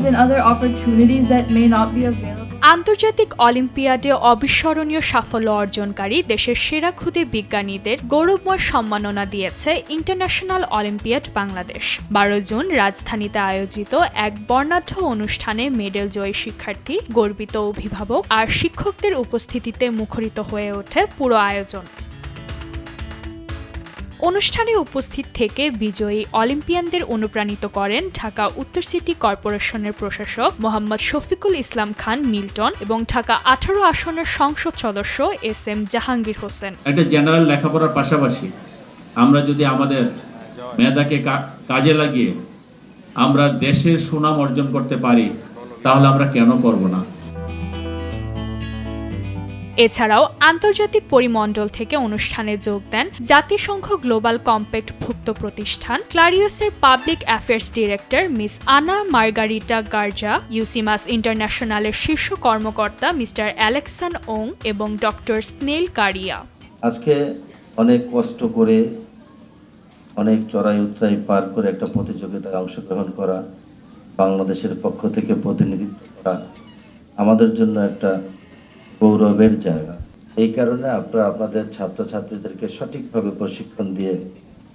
and other opportunities that may not be available. আন্তর্জাতিক অলিম্পিয়াডে অবিস্মরণীয় সাফল্য অর্জনকারী দেশের সেরা ক্ষুদে বিজ্ঞানীদের গৌরবময় সম্মাননা দিয়েছে ইন্টারন্যাশনাল অলিম্পিয়াড বাংলাদেশ। 12 জুন রাজধানীতে আয়োজিত এক বর্ণাঢ্য অনুষ্ঠানে মেডেল জয়ী শিক্ষার্থী, গর্বিত অভিভাবক আর শিক্ষকদের উপস্থিতিতে মুখরিত হয়ে ওঠে পুরো আয়োজন। অনুষ্ঠানে উপস্থিত থেকে বিজয়ী অলিম্পিয়ানদের অনুপ্রাণিত করেন ঢাকা উত্তর সিটি কর্পোরেশনের প্রশাসক মোহাম্মদ শফিকুল ইসলাম খান মিল্টন এবং ঢাকা 18 আসনের সংসদ সদস্য SM জাহাঙ্গীর হোসেন। একটা জেনারেল লেখাপড়ার পাশাপাশি আমরা যদি আমাদের মেধাকে কাজে লাগিয়ে আমরা দেশের সুনাম অর্জন করতে পারি, তাহলে আমরা কেন করব না? এছাড়াও আন্তর্জাতিক পরিমণ্ডল থেকে অনুষ্ঠানে যোগ দেন জাতিসংঘ গ্লোবাল কম্প্যাক্ট ভুক্ত প্রতিষ্ঠান ক্লারিওসের পাবলিক অ্যাফেয়ার্স ডিরেক্টর মিস আনা মার্গারিটা গার্জা, ইউসিমাস ইন্টারন্যাশনালের শীর্ষ কর্মকর্তা মিস্টার অ্যালেক্সান ওং এবং ডক্টর স্নেল কারিয়া। আজকে অনেক কষ্ট করে, অনেক চড়াই উতরাই পার করে একটা প্রতিযোগিতায় অংশগ্রহণ করা, বাংলাদেশের পক্ষ থেকে প্রতিনিধিত্ব করা আমাদের জন্য একটা গৌরবের জায়গা। এই কারণে আপনারা আপনাদের ছাত্রছাত্রীদেরকে সঠিকভাবে প্রশিক্ষণ দিয়ে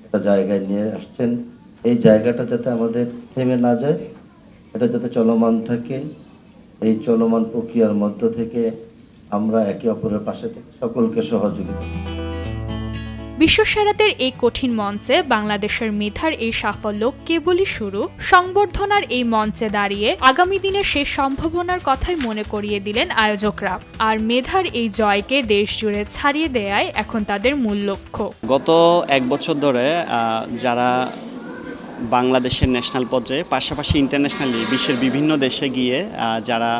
একটা জায়গায় নিয়ে আসছেন। এই জায়গাটা যাতে আমাদের থেমে না যায়, এটা যাতে চলমান থাকে, এই চলমান প্রক্রিয়ার মধ্য থেকে আমরা একে অপরের পাশে থেকে সকলকে সহযোগিতা। বিশ্বসেরাদের এই কঠিন মঞ্চে বাংলাদেশের মেধার এই সাফল্য কেবলই শুরু। সংবর্ধনার এই মঞ্চে দাঁড়িয়ে আগামী দিনে সেই সম্ভাবনার কথাই মনে করিয়ে দিলেন আয়োজকরা। আর মেধার এই জয়কে দেশ জুড়ে ছাড়িয়ে দেয়াই এখন তাদের মূল লক্ষ্য। গত এক বছর ধরে যারা বাংলাদেশের ন্যাশনাল পর্যায়ে পাশাপাশি ইন্টারন্যাশনালি বিশ্বের বিভিন্ন দেশে গিয়ে যারা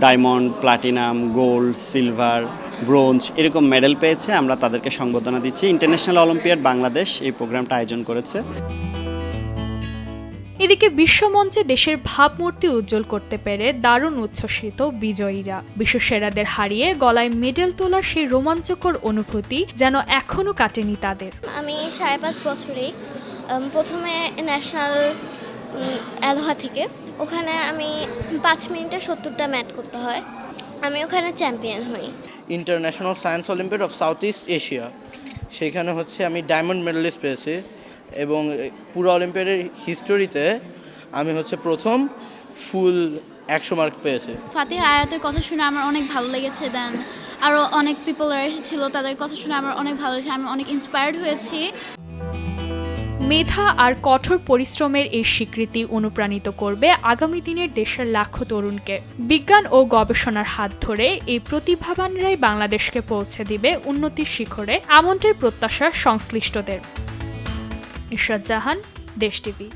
diamond, platinum, gold, silver, bronze এরকম মেডেল পেয়েছে, আমরা তাদেরকে সংবর্ধনা দিচ্ছি। ইন্টারন্যাশনাল অলিম্পিয়াড বাংলাদেশ এই প্রোগ্রামটা আয়োজন করেছে। এদিকে বিশ্বমঞ্চে দেশের ভাবমূর্তি উজ্জ্বল করতে পেরে দারুণ উচ্ছ্বসিত বিজয়ীরা। বিশ্বসেরাদের হারিয়ে গলায় মেডেল তোলার সেই রোমাঞ্চকর অনুভূতি যেন এখনো কাটেনি তাদের। আমি 5.5 বছরেই প্রথমে ন্যাশনাল অ্যালোহা থেকে, ওখানে আমি 5 মিনিটে 70টা ম্যাট করতে হয়, আমি ওখানে চ্যাম্পিয়ন হই। International science olympiad of south east Asia, সেখানে হচ্ছে আমি ডায়মন্ড মেডেলিস্ট পেয়েছি এবং পুরো অলিম্পিয়াডের হিস্টোরিতে আমি হচ্ছে প্রথম ফুল 100 মার্ক পেয়েছি। ফাতিহা আয়াতের কথা শুনে আমার অনেক ভালো লেগেছে। দেন আরও অনেক পিপলরা এসেছিল, তাদের কথা শুনে আমার অনেক ভালো লেগেছে, আমি অনেক ইন্সপায়ার্ড হয়েছি। মেধা আর কঠোর পরিশ্রমের এই স্বীকৃতি অনুপ্রাণিত করবে আগামী দিনের দেশের লাখো তরুণকে। বিজ্ঞান ও গবেষণার হাত ধরে এই প্রতিভাবানরাই বাংলাদেশকে পৌঁছে দিবে উন্নতির শিখরে, এমনটাই প্রত্যাশা সংশ্লিষ্টদের। ইশরাত জাহান, দেশ টিভি।